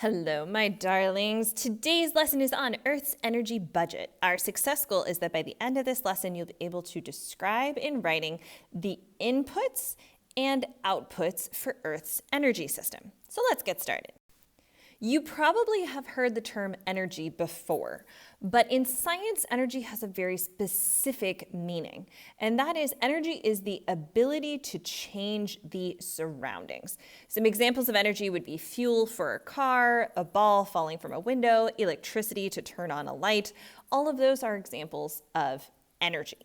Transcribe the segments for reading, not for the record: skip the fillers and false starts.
Hello, my darlings. Today's lesson is on Earth's energy budget. Our success goal is that by the end of this lesson, you'll be able to describe in writing the inputs and outputs for Earth's energy system. So let's get started. You probably have heard the term energy before, but in science, energy has a very specific meaning, and that is energy is the ability to change the surroundings. Some examples of energy would be fuel for a car, a ball falling from a window, electricity to turn on a light. All of those are examples of energy.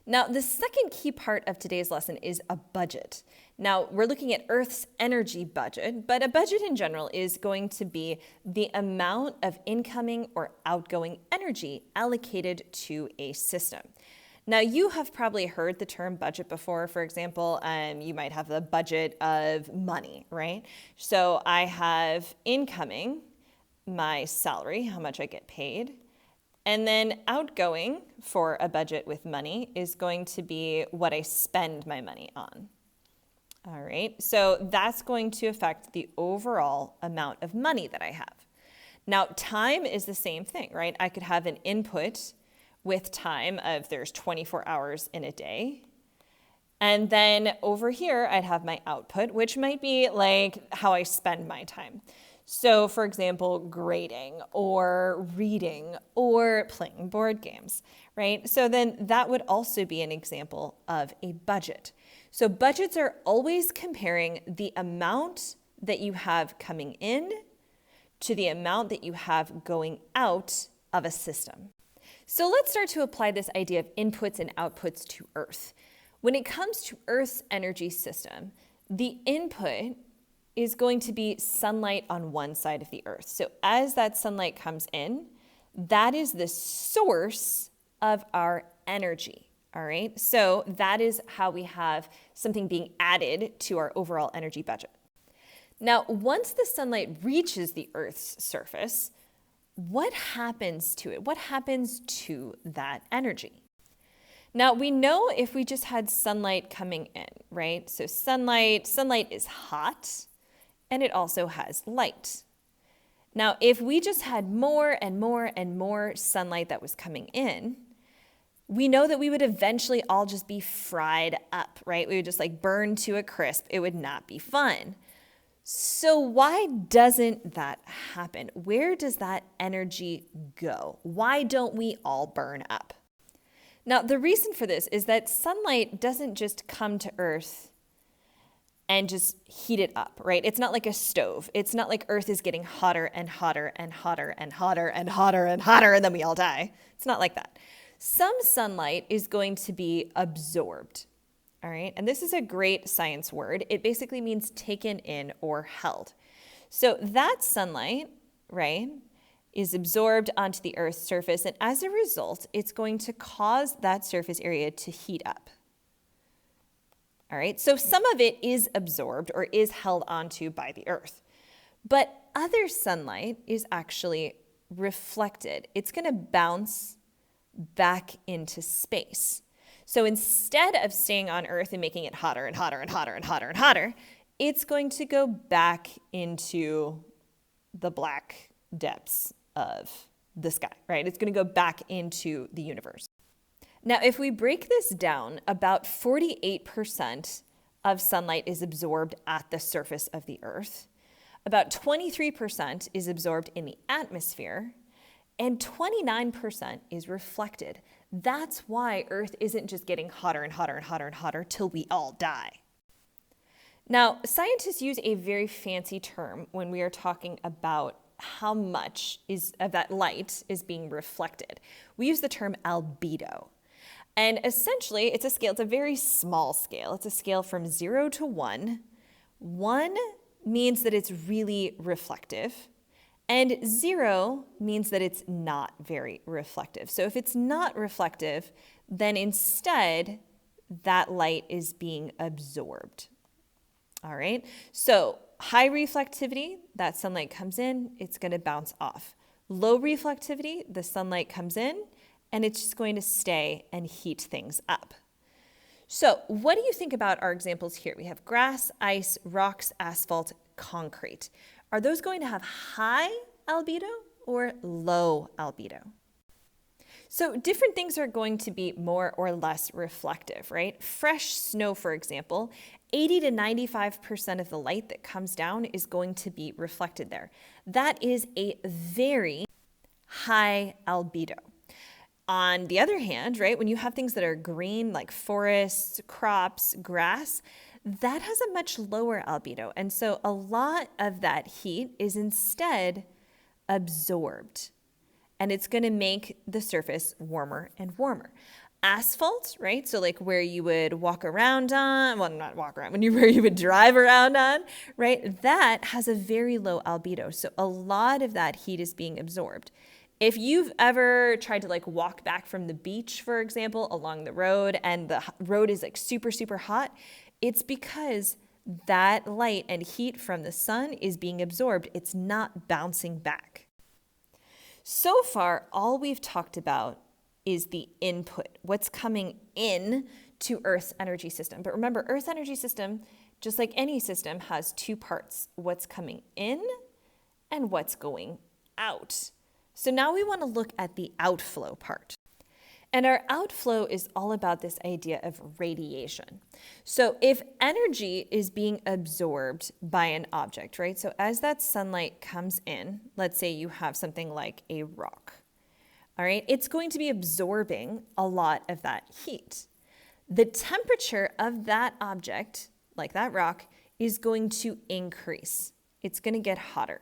Now, the second key part of today's lesson is a budget. Now, we're looking at Earth's energy budget, but a budget in general is going to be the amount of incoming or outgoing energy allocated to a system. Now, you have probably heard the term budget before. For example, you might have the budget of money, right? So I have incoming, my salary, how much I get paid. And then outgoing for a budget with money is going to be what I spend my money on. All right, so that's going to affect the overall amount of money that I have. Now, time is the same thing, right? I could have an input with time of there's 24 hours in a day. And then over here, I'd have my output, which might be like how I spend my time. So for example, grading or reading or playing board games, right? So then that would also be an example of a budget. So budgets are always comparing the amount that you have coming in to the amount that you have going out of a system. So let's start to apply this idea of inputs and outputs to Earth. When it comes to Earth's energy system, the input is going to be sunlight on one side of the Earth. So as that sunlight comes in, that is the source of our energy, all right? So that is how we have something being added to our overall energy budget. Now, once the sunlight reaches the Earth's surface, what happens to it? What happens to that energy? Now, we know if we just had sunlight coming in, right? So sunlight is hot, and it also has light. Now, if we just had more and more and more sunlight that was coming in, we know that we would eventually all just be fried up, right? We would just like burn to a crisp. It would not be fun. So why doesn't that happen? Where does that energy go? Why don't we all burn up? Now, the reason for this is that sunlight doesn't just come to Earth and just heat it up, right? It's not like a stove. It's not like Earth is getting hotter and hotter and hotter and hotter and hotter and hotter, and then we all die. It's not like that. Some sunlight is going to be absorbed, all right? And this is a great science word. It basically means taken in or held. So that sunlight, right, is absorbed onto the Earth's surface, and as a result, it's going to cause that surface area to heat up. All right, so some of it is absorbed or is held onto by the Earth, but other sunlight is actually reflected. It's going to bounce back into space. So instead of staying on Earth and making it hotter and hotter and hotter and hotter and hotter, it's going to go back into the black depths of the sky, right? It's going to go back into the universe. Now, if we break this down, about 48% of sunlight is absorbed at the surface of the Earth. About 23% is absorbed in the atmosphere, and 29% is reflected. That's why Earth isn't just getting hotter and hotter and hotter and hotter till we all die. Now, scientists use a very fancy term when we are talking about how much of that light is being reflected. We use the term albedo. And essentially, it's a scale, it's a very small scale. It's a scale from 0 to 1. 1 means that it's really reflective, and 0 means that it's not very reflective. So if it's not reflective, then instead, that light is being absorbed. All right, so high reflectivity, that sunlight comes in, it's going to bounce off. Low reflectivity, the sunlight comes in, and it's just going to stay and heat things up. So what do you think about our examples here? We have grass, ice, rocks, asphalt, concrete. Are those going to have high albedo or low albedo? So different things are going to be more or less reflective, right? Fresh snow, for example, 80 to 95% of the light that comes down is going to be reflected there. That is a very high albedo. On the other hand, right, when you have things that are green, like forests, crops, grass, that has a much lower albedo. And so a lot of that heat is instead absorbed. And it's going to make the surface warmer and warmer. Asphalt, right? So like where you would walk around on, well, not walk around, where you would drive around on, right? That has a very low albedo. So a lot of that heat is being absorbed. If you've ever tried to like walk back from the beach, for example, along the road, and the road is like super, super hot, it's because that light and heat from the sun is being absorbed. It's not bouncing back. So far, all we've talked about is the input, what's coming in to Earth's energy system. But remember, Earth's energy system, just like any system, has two parts, what's coming in and what's going out. So now we want to look at the outflow part. And our outflow is all about this idea of radiation. So if energy is being absorbed by an object, right? So as that sunlight comes in, let's say you have something like a rock, all right? It's going to be absorbing a lot of that heat. The temperature of that object, like that rock, is going to increase. It's going to get hotter.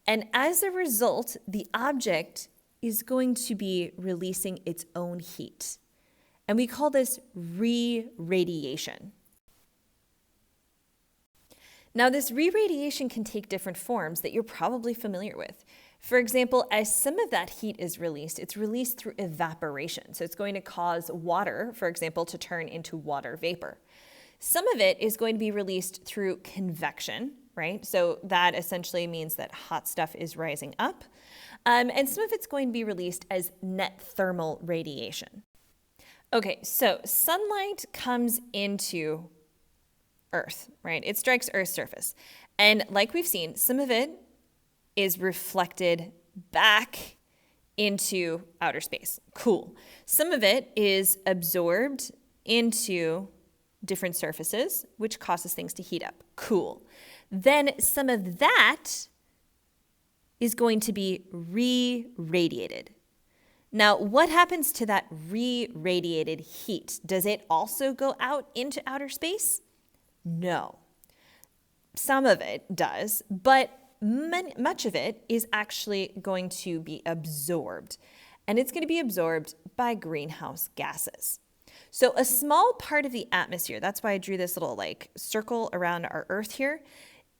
And as a result, the object is going to be releasing its own heat. And we call this re-radiation. Now, this re-radiation can take different forms that you're probably familiar with. For example, as some of that heat is released, it's released through evaporation. So it's going to cause water, for example, to turn into water vapor. Some of it is going to be released through convection, right? So that essentially means that hot stuff is rising up. And some of it's going to be released as net thermal radiation. Okay, so sunlight comes into Earth, right? It strikes Earth's surface. And like we've seen, some of it is reflected back into outer space. Cool. Some of it is absorbed into different surfaces, which causes things to heat up. Cool. Then some of that is going to be re-radiated. Now, what happens to that re-radiated heat? Does it also go out into outer space? No. Some of it does, but much of it is actually going to be absorbed. And it's going to be absorbed by greenhouse gases. So a small part of the atmosphere, that's why I drew this little like circle around our Earth here,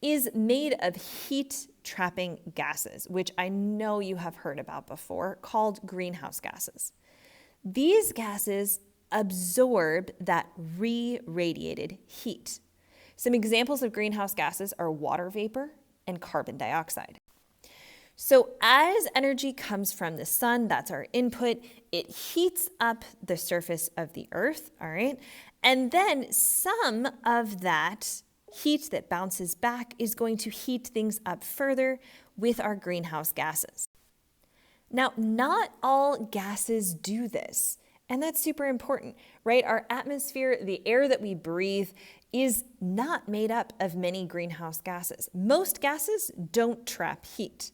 is made of heat-trapping gases, which I know you have heard about before, called greenhouse gases. These gases absorb that re-radiated heat. Some examples of greenhouse gases are water vapor and carbon dioxide. So as energy comes from the sun, that's our input, it heats up the surface of the Earth, all right? And then some of that heat that bounces back is going to heat things up further with our greenhouse gases. Now, not all gases do this, and that's super important, right? Our atmosphere, the air that we breathe, is not made up of many greenhouse gases. Most gases don't trap heat.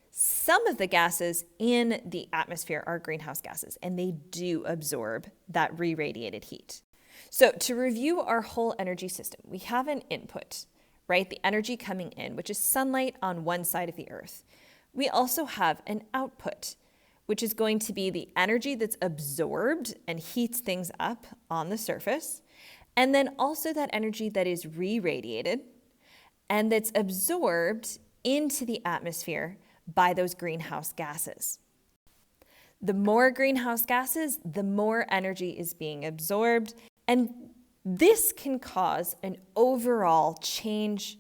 Some of the gases in the atmosphere are greenhouse gases, and they do absorb that re-radiated heat. So to review our whole energy system, we have an input, right? The energy coming in, which is sunlight on one side of the Earth. We also have an output, which is going to be the energy that's absorbed and heats things up on the surface. And then also that energy that is re-radiated and that's absorbed into the atmosphere by those greenhouse gases. The more greenhouse gases, the more energy is being absorbed. And this can cause an overall change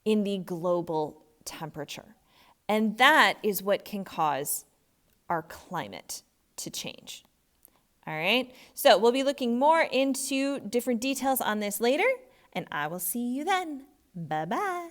in the global temperature. And that is what can cause our climate to change. All right, so we'll be looking more into different details on this later, and I will see you then. Bye-bye.